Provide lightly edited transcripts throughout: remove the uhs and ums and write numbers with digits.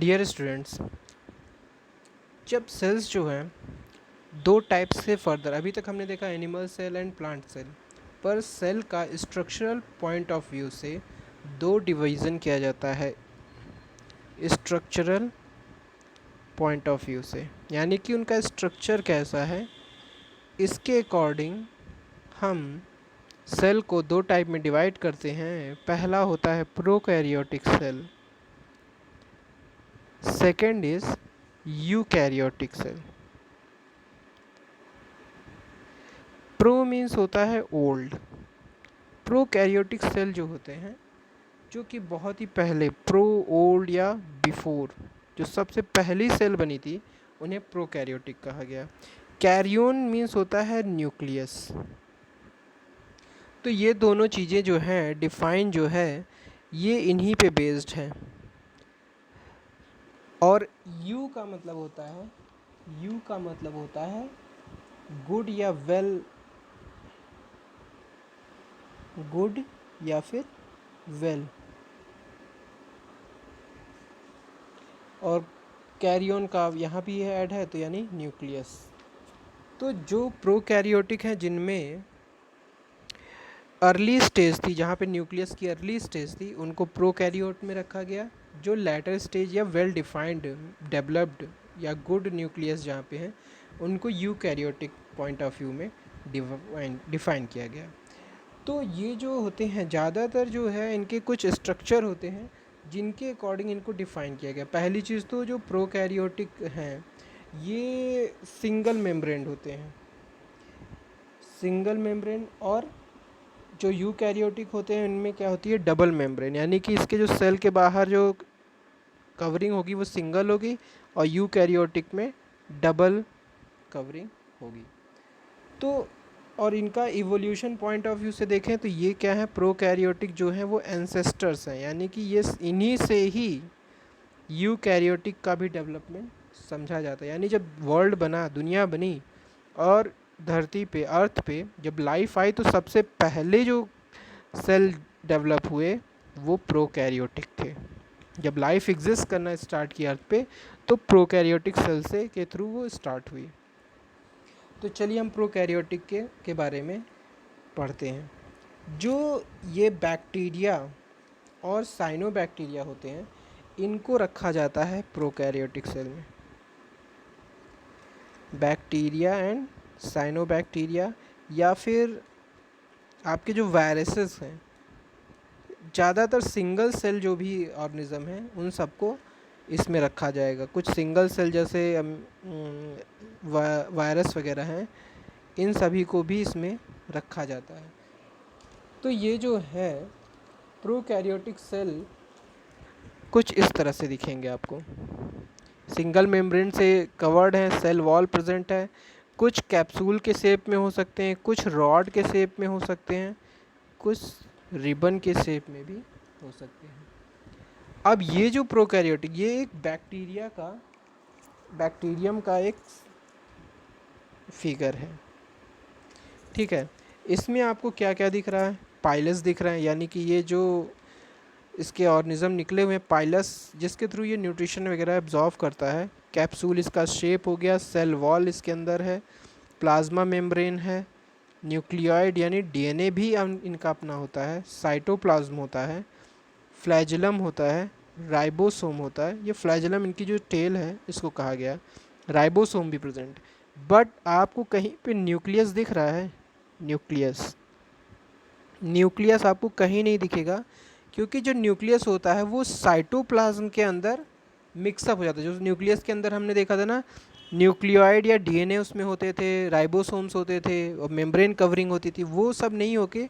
Dear students, जब sales जो हैं दो टाइप से फर्दर, अभी तक हमने देखा animal cell and plant cell, पर सेल का स्ट्रक्चरल पॉइंट ऑफ व्यू से दो डिवीज़न किया जाता है स्ट्रक्चरल पॉइंट ऑफ व्यू से, यानी कि उनका स्ट्रक्चर कैसा है इसके अकॉर्डिंग हम सेल को दो टाइप में डिवाइड करते हैं। पहला होता है prokaryotic cell, second is eukaryotic cell. Pro means होता है ओल्ड। प्रोकैरियोटिक सेल जो होते हैं, जो कि बहुत ही पहले, प्रो ओल्ड या बिफोर, जो सबसे पहली सेल बनी थी, उन्हें प्रोकैरियोटिक कहा गया। कैरियोन मीन्स होता है न्यूक्लियस। तो ये दोनों चीज़ें जो हैं डिफाइन जो है ये इन्हीं पे बेस्ड है। और यू का मतलब होता है, यू का मतलब होता है गुड या वेल, गुड या फिर वेल। और कैरियन का यहाँ भी ऐड है तो यानी न्यूक्लियस। तो जो प्रोकैरियोटिक हैं जिनमें अर्ली स्टेज थी, जहाँ पे न्यूक्लियस की अर्ली स्टेज थी, उनको प्रोकैरियोट में रखा गया। जो लेटर स्टेज या वेल डिफाइंड, डेवलप्ड या गुड न्यूक्लियस जहाँ पे हैं, उनको यूकैरियोटिक पॉइंट ऑफ व्यू में डिफाइन किया गया। तो ये जो होते हैं ज़्यादातर जो है इनके कुछ स्ट्रक्चर होते हैं जिनके अकॉर्डिंग इनको डिफ़ाइन किया गया। पहली चीज़ तो जो प्रोकैरियोटिक हैं ये सिंगल मेम्ब्रेन होते हैं, सिंगल मेम्ब्रेन। और जो यूकैरियोटिक होते हैं इनमें क्या होती है, डबल मेम्ब्रेन, यानी कि इसके जो सेल के बाहर जो कवरिंग होगी वो सिंगल होगी और यूकैरियोटिक में डबल कवरिंग होगी। तो और इनका इवोल्यूशन पॉइंट ऑफ व्यू से देखें तो ये क्या है, प्रोकैरियोटिक जो हैं वो एंसेस्टर्स हैं, यानी कि ये इन्हीं से ही यूकैरियोटिक का भी डेवलपमेंट समझा जाता है। यानी जब वर्ल्ड बना, दुनिया बनी और धरती पे, अर्थ पे जब लाइफ आई, तो सबसे पहले जो सेल डेवलप हुए वो प्रोकैरियोटिक थे। जब लाइफ एग्जिस्ट करना स्टार्ट किया अर्थ पे, तो प्रोकैरियोटिक सेल से के थ्रू वो स्टार्ट हुई। तो चलिए हम प्रोकैरियोटिक के बारे में पढ़ते हैं। जो ये बैक्टीरिया और साइनोबैक्टीरिया होते हैं, इनको रखा जाता है प्रोकैरियोटिक सेल में। बैक्टीरिया एंड साइनोबैक्टीरिया, या फिर आपके जो वायरसेस हैं, ज़्यादातर सिंगल सेल जो भी ऑर्गेनिज्म हैं उन सबको इसमें रखा जाएगा। कुछ सिंगल सेल जैसे वायरस वगैरह हैं, इन सभी को भी इसमें रखा जाता है। तो ये जो है प्रोकैरियोटिक सेल कुछ इस तरह से दिखेंगे आपको। सिंगल मेम्ब्रेन से कवर्ड है, सेल वॉल प्रेजेंट है। कुछ कैप्सूल के शेप में हो सकते हैं, कुछ रॉड के शेप में हो सकते हैं, कुछ रिबन के शेप में भी हो सकते हैं। अब ये जो प्रोकैरियोटिक, ये एक बैक्टीरियम का एक फिगर है, ठीक है। इसमें आपको क्या क्या दिख रहा है, पाइलस दिख रहा है, यानी कि ये जो इसके ऑर्गेनिज्म निकले हुए हैं पाइलस, जिसके थ्रू ये न्यूट्रिशन वगैरह एब्जॉर्व करता है। कैप्सूल इसका शेप हो गया, सेल वॉल इसके अंदर है, प्लाज्मा मेम्ब्रेन है, न्यूक्लियोइड यानी डीएनए भी इनका अपना होता है, साइटोप्लाज्म होता है, फ्लैजिलम होता है, राइबोसोम होता है। ये फ्लैजिलम इनकी जो टेल है इसको कहा गया, राइबोसोम भी प्रेजेंट। बट आपको कहीं पे न्यूक्लियस दिख रहा है, न्यूक्लियस, न्यूक्लियस आपको कहीं नहीं दिखेगा, क्योंकि जो न्यूक्लियस होता है वो साइटोप्लाज्म के अंदर मिक्सअप हो जाता है। जो न्यूक्लियस के अंदर हमने देखा था ना, न्यूक्लियोइड या डीएनए उसमें होते थे, राइबोसोम्स होते थे और मेम्ब्रेन कवरिंग होती थी, वो सब नहीं होके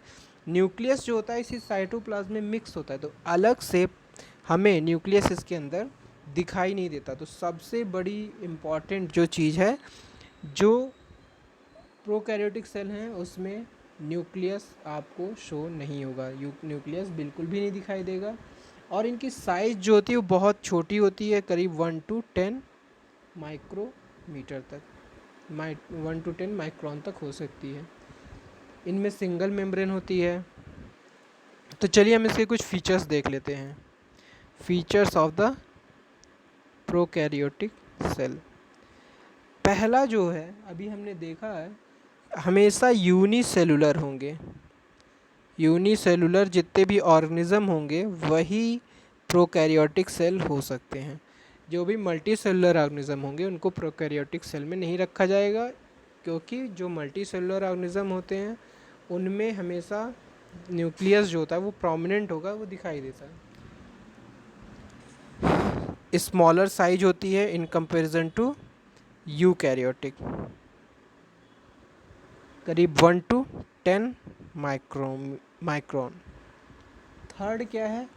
न्यूक्लियस जो होता है इसी साइटोप्लाज्म में मिक्स होता है। तो अलग से हमें न्यूक्लियस इसके अंदर दिखाई नहीं देता। तो सबसे बड़ी इम्पॉर्टेंट जो चीज़ है, जो प्रोकैरियोटिक सेल हैं उसमें न्यूक्लियस आपको शो नहीं होगा, न्यूक्लियस बिल्कुल भी नहीं दिखाई देगा। और इनकी साइज़ जो होती है वो बहुत छोटी होती है, करीब 1 to 10 माइक्रोमीटर तक, 1 to 10 माइक्रोन तक हो सकती है। इनमें सिंगल मेम्ब्रेन होती है। तो चलिए हम इसके कुछ फीचर्स देख लेते हैं। Features of the prokaryotic cell. पहला जो है अभी हमने देखा है हमेशा यूनिसेलुलर होंगे, यूनिसेलुलर जितने भी ऑर्गेनिज्म होंगे वही प्रोकैरियोटिक सेल हो सकते हैं। जो भी मल्टी सेलुलर ऑर्गेनिज्म होंगे उनको प्रोकैरियोटिक सेल में नहीं रखा जाएगा, क्योंकि जो मल्टी सेलुलर ऑर्गेनिज्म होते हैं उनमें हमेशा न्यूक्लियस जो होता है वो प्रोमिनेंट होगा, वो दिखाई देता है। स्मॉलर साइज होती है इन कंपैरिजन टू यूकैरियोटिक, करीब 1 to 10 माइक्रोन। थर्ड क्या है,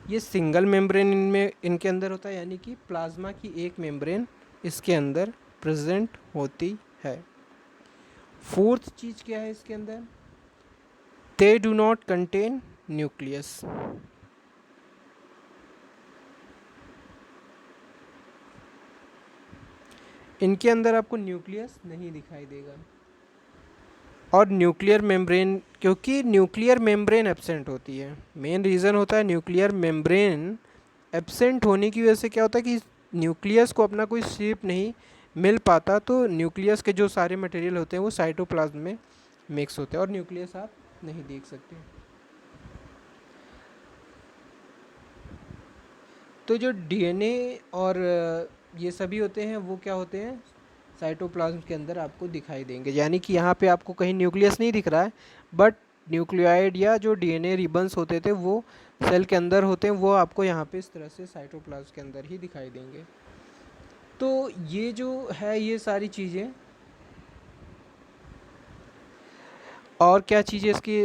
ये सिंगल मेम्ब्रेन इनमें इनके अंदर होता है, यानी कि प्लाज्मा की एक मेम्ब्रेन इसके अंदर प्रेजेंट होती है। फोर्थ चीज़ क्या है इसके अंदर, they do not contain nucleus. इनके अंदर आपको न्यूक्लियस नहीं दिखाई देगा। और न्यूक्लियर मेम्ब्रेन, क्योंकि न्यूक्लियर मेम्ब्रेन एब्सेंट होती है, मेन रीज़न होता है न्यूक्लियर मेम्ब्रेन एब्सेंट होने की वजह से क्या होता है कि न्यूक्लियस को अपना कोई शेप नहीं मिल पाता, तो न्यूक्लियस के जो सारे मटेरियल होते हैं वो साइटोप्लाज्म में मिक्स होते हैं और न्यूक्लियस आप नहीं देख सकते। तो जो डीएनए और ये सभी होते हैं वो क्या होते हैं, साइटोप्लाज्म के अंदर आपको दिखाई देंगे। यानी कि यहाँ पे आपको कहीं न्यूक्लियस नहीं दिख रहा है, बट न्यूक्लियोइड या जो डीएनए रिबन्स होते थे वो सेल के अंदर होते हैं, वो आपको यहाँ पे इस तरह से साइटोप्लाज्म के अंदर ही दिखाई देंगे। तो ये जो है ये सारी चीज़ें, और क्या चीज़ें इसकी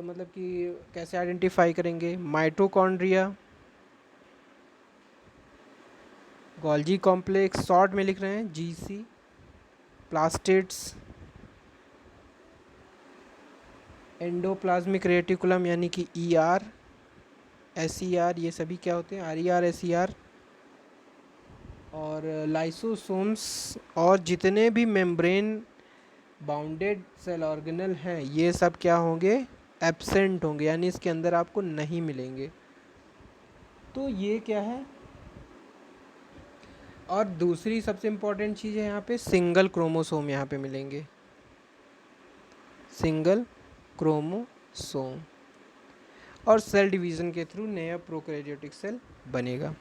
मतलब कि कैसे आइडेंटिफाई करेंगे, माइटोकॉन्ड्रिया, गोल्जी कॉम्प्लेक्स, शॉर्ट में लिख रहे हैं जीसी, प्लास्टिड्स, एंडोप्लाज्मिक रेटिकुलम यानी कि ईआर, एसईआर, ये सभी क्या होते हैं, आरईआर, एसईआर, और लाइसोसोम्स, और जितने भी मेम्ब्रेन बाउंडेड सेल ऑर्गेनल हैं ये सब क्या होंगे, एब्सेंट होंगे, यानी इसके अंदर आपको नहीं मिलेंगे। तो ये क्या है, और दूसरी सबसे इम्पोर्टेंट चीज़ है यहाँ पे सिंगल क्रोमोसोम यहाँ पे मिलेंगे, सिंगल क्रोमोसोम, और सेल डिवीज़न के थ्रू नया प्रोकैरियोटिक सेल बनेगा।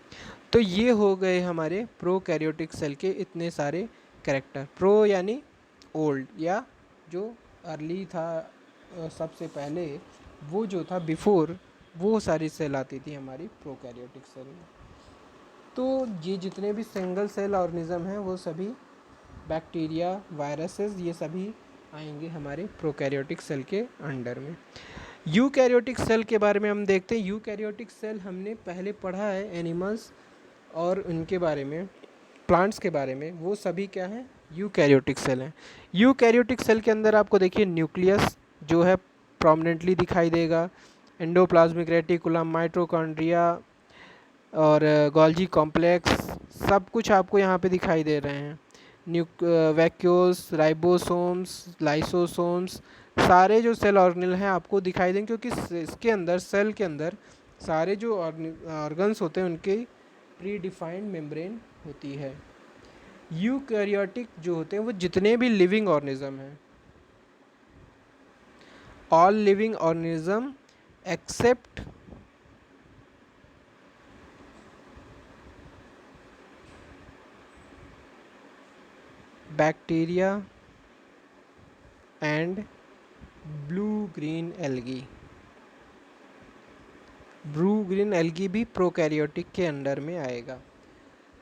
तो ये हो गए हमारे प्रोकैरियोटिक सेल के इतने सारे कैरेक्टर। प्रो यानी ओल्ड, या जो अर्ली था सबसे पहले, वो जो था बिफोर, वो सारी सेल आती थी हमारी प्रोकैरियोटिक सेल में। तो ये जितने भी सिंगल सेल ऑर्गेनिज्म हैं वो सभी बैक्टीरिया, वायरसेस, ये सभी आएंगे हमारे प्रोकैरियोटिक सेल के अंडर में। यूकैरियोटिक सेल के बारे में हम देखते हैं। यूकैरियोटिक सेल हमने पहले पढ़ा है एनिमल्स और उनके बारे में, प्लांट्स के बारे में, वो सभी क्या है, यूकैरियोटिक सेल हैं। यूकैरियोटिक सेल के अंदर आपको देखिए न्यूक्लियस जो है प्रोमिनेंटली दिखाई देगा, एंडोप्लाज्मिक रेटिकुलम, माइटोकॉन्ड्रिया और गोल्जी कॉम्प्लेक्स, सब कुछ आपको यहाँ पे दिखाई दे रहे हैं। वैक्यूल्स, राइबोसोम्स, लाइसोसोम्स, सारे जो सेल ऑर्गेनल हैं आपको दिखाई देंगे, क्योंकि इसके अंदर, सेल के अंदर सारे जो ऑर्गन्स होते हैं उनकी प्री डिफाइंड मेम्ब्रेन होती है। यूकैरियोटिक जो होते हैं वो जितने भी लिविंग ऑर्गेनिज्म हैं, all living organism except bacteria and blue green algae, blue green algae भी प्रोकैरियोटिक के अंडर में आएगा।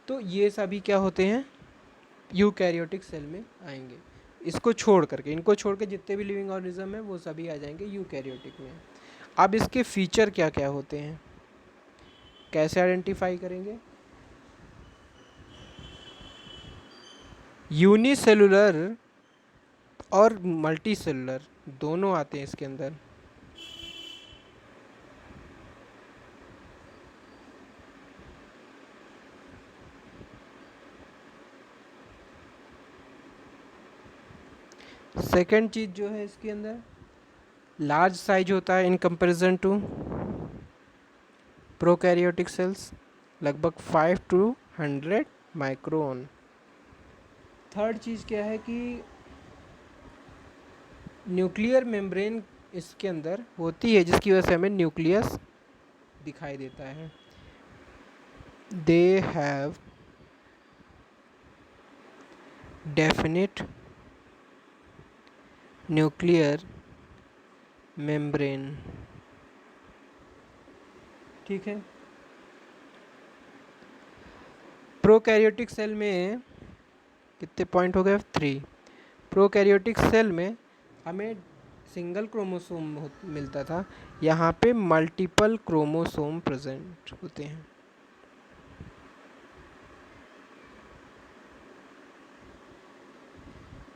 तो ये सभी क्या होते हैं, यूकैरियोटिक सेल में आएंगे। इसको छोड़ करके, इनको छोड़ के जितने भी लिविंग ऑर्गेनिज्म हैं वो सभी आ जाएंगे यूकैरियोटिक में। अब इसके फीचर क्या क्या होते हैं, कैसे आइडेंटिफाई करेंगे, यूनिसेलुलर और मल्टी सेलुलर दोनों आते हैं इसके अंदर। सेकेंड चीज़ जो है इसके अंदर लार्ज साइज होता है in comparison to prokaryotic cells, लगभग 5 to 100 माइक्रोन। थर्ड चीज़ क्या है कि न्यूक्लियर मेम्ब्रेन इसके अंदर होती है, जिसकी वजह से हमें न्यूक्लियस दिखाई देता है। They have definite nuclear membrane. ठीक है। प्रोकैरियोटिक सेल में कितने पॉइंट हो गए? 3। प्रोकैरियोटिक सेल में हमें सिंगल क्रोमोसोम मिलता था, यहाँ पे मल्टीपल क्रोमोसोम प्रेजेंट होते हैं।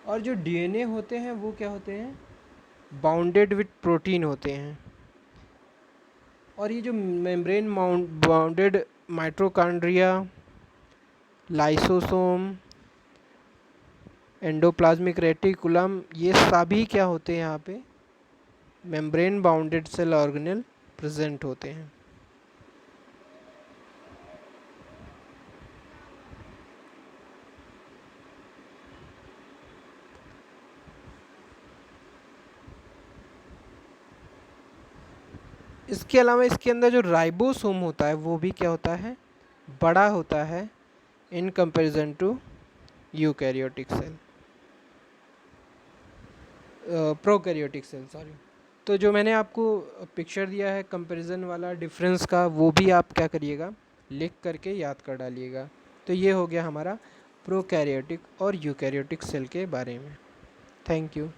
और जो डीएनए होते हैं वो क्या होते हैं? बाउंडेड विथ प्रोटीन होते हैं। और ये जो membrane bounded mitochondria, lysosome, endoplasmic reticulum, ये सभी क्या होते हैं? यहाँ पे membrane bounded cell organelle present होते हैं। इसके अलावा इसके अंदर जो राइबोसोम होता है वो भी क्या होता है? बड़ा होता है in comparison to eukaryotic cell, prokaryotic cell, sorry. तो जो मैंने आपको पिक्चर दिया है कंपैरिजन वाला डिफरेंस का, वो भी आप क्या करिएगा? लिख करके याद कर डालिएगा। तो ये हो गया हमारा प्रोकैरियोटिक और यूकैरियोटिक सेल के बारे में। Thank you.